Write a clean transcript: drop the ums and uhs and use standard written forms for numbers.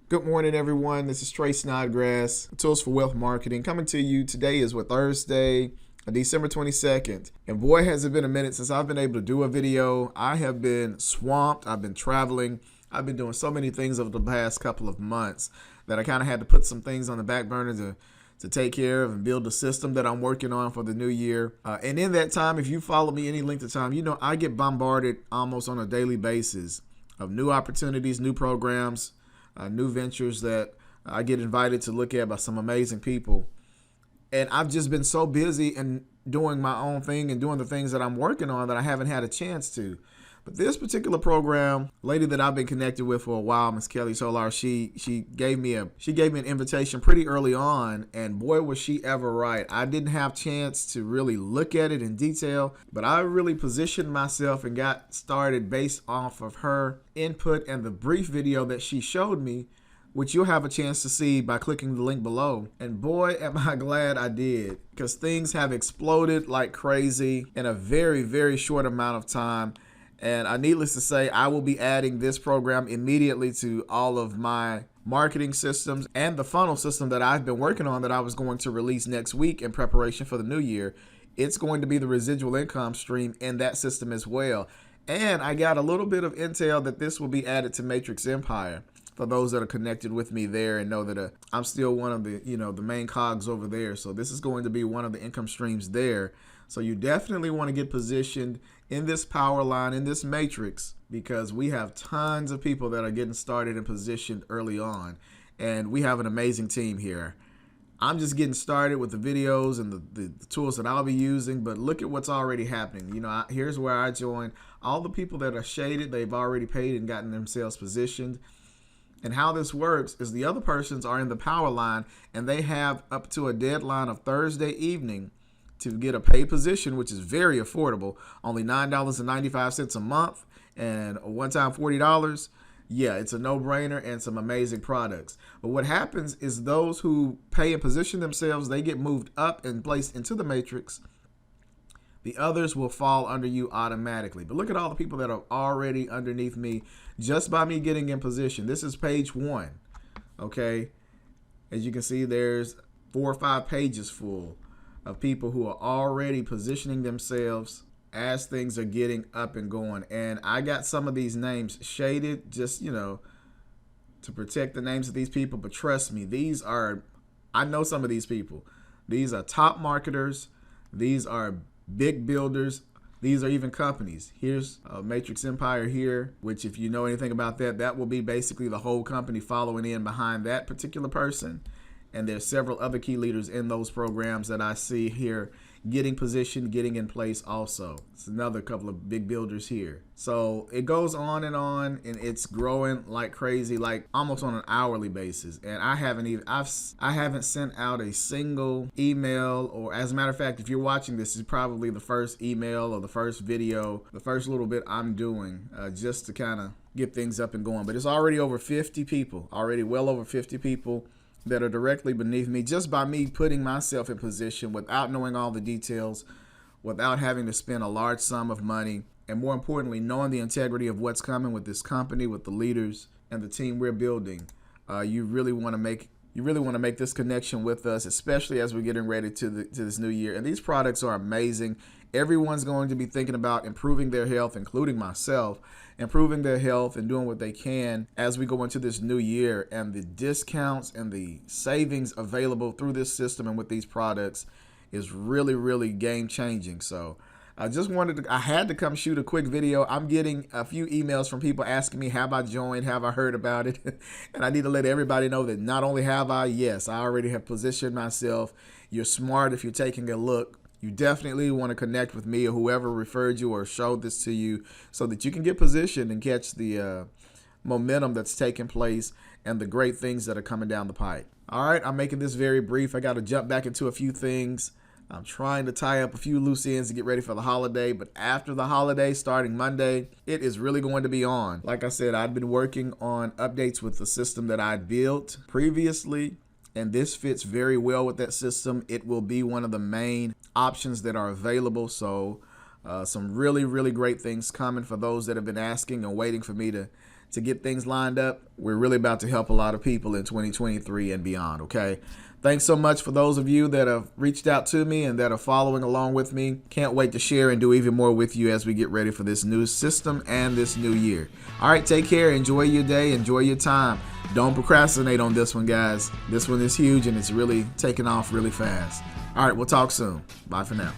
Good morning, everyone. This is Trey Snodgrass, Tools for Wealth Marketing, coming to you. Today is Thursday, December 22nd. And boy, has it been a minute since I've been able to do a video. I have been swamped. I've been traveling. I've been doing so many things over the past couple of months that I kind of had to put some things on the back burner to take care of and build a system that I'm working on for the new year. And in that time, if you follow me any length of time, you know I get bombarded almost on a daily basis of new opportunities, new programs, new ventures that I get invited to look at by some amazing people. And I've just been so busy and doing my own thing and doing the things that I'm working on that I haven't had a chance to. But this particular program, lady that I've been connected with for a while, Miss Kelly Solar, she gave me an invitation pretty early on, and boy was she ever right. I didn't have a chance to really look at it in detail, but I really positioned myself and got started based off of her input and the brief video that she showed me, which you'll have a chance to see by clicking the link below. And boy, am I glad I did, because things have exploded like crazy in a very, very short amount of time. And needless to say, I will be adding this program immediately to all of my marketing systems and the funnel system that I've been working on that I was going to release next week in preparation for the new year. It's going to be the residual income stream in that system as well. And I got a little bit of intel that this will be added to Matrix Empire for those that are connected with me there and know that I'm still one of the main cogs over there. So this is going to be one of the income streams there. So you definitely want to get positioned in this power line, in this matrix, because we have tons of people that are getting started and positioned early on. And we have an amazing team here. I'm just getting started with the videos and the tools that I'll be using, but look at what's already happening. Here's where I joined. All the people that are shaded, they've already paid and gotten themselves positioned. And how this works is the other persons are in the power line, and they have up to a deadline of Thursday evening to get a paid position, which is very affordable, only $9.95 a month and a one-time $40. Yeah, it's a no-brainer and some amazing products. But what happens is those who pay and position themselves, they get moved up and placed into the matrix. The others will fall under you automatically. But look at all the people that are already underneath me just by me getting in position. This is page 1, okay? As you can see, there's 4 or 5 pages full of people who are already positioning themselves as things are getting up and going. And I got some of these names shaded just, to protect the names of these people. But trust me, I know some of these people. These are top marketers. These are big builders. These are even companies. Here's Matrix Empire here, which if you know anything about that, that will be basically the whole company following in behind that particular person. And there's several other key leaders in those programs that I see here getting positioned, getting in place also. It's another couple of big builders here. So it goes on, and it's growing like crazy, like almost on an hourly basis. And I haven't sent out a single email, or as a matter of fact, if you're watching this, is probably the first email or the first video, the first little bit I'm doing just to kind of get things up and going. But it's already over 50 people, already well over 50 people that are directly beneath me, just by me putting myself in position without knowing all the details, without having to spend a large sum of money, and more importantly, knowing the integrity of what's coming with this company, with the leaders and the team we're building. You really want to make this connection with us, especially as we're getting ready to this new year. And these products are amazing. Everyone's going to be thinking about improving their health, including myself, improving their health and doing what they can as we go into this new year. And the discounts and the savings available through this system and with these products is really, really game changing. So I had to come shoot a quick video. I'm getting a few emails from people asking me, have I joined? Have I heard about it? And I need to let everybody know that not only have I, yes, I already have positioned myself. You're smart if you're taking a look. You definitely want to connect with me or whoever referred you or showed this to you so that you can get positioned and catch the momentum that's taking place and the great things that are coming down the pipe. All right, I'm making this very brief. I got to jump back into a few things. I'm trying to tie up a few loose ends to get ready for the holiday, but after the holiday, starting Monday, it is really going to be on. Like I said, I've been working on updates with the system that I built previously, and this fits very well with that system. It will be one of the main options that are available. So some really, really great things coming for those that have been asking and waiting for me to to get things lined up. We're really about to help a lot of people in 2023 and beyond, okay? Thanks so much for those of you that have reached out to me and that are following along with me. Can't wait to share and do even more with you as we get ready for this new system and this new year. All right, take care. Enjoy your day. Enjoy your time. Don't procrastinate on this one, guys. This one is huge and it's really taking off really fast. All right, we'll talk soon. Bye for now.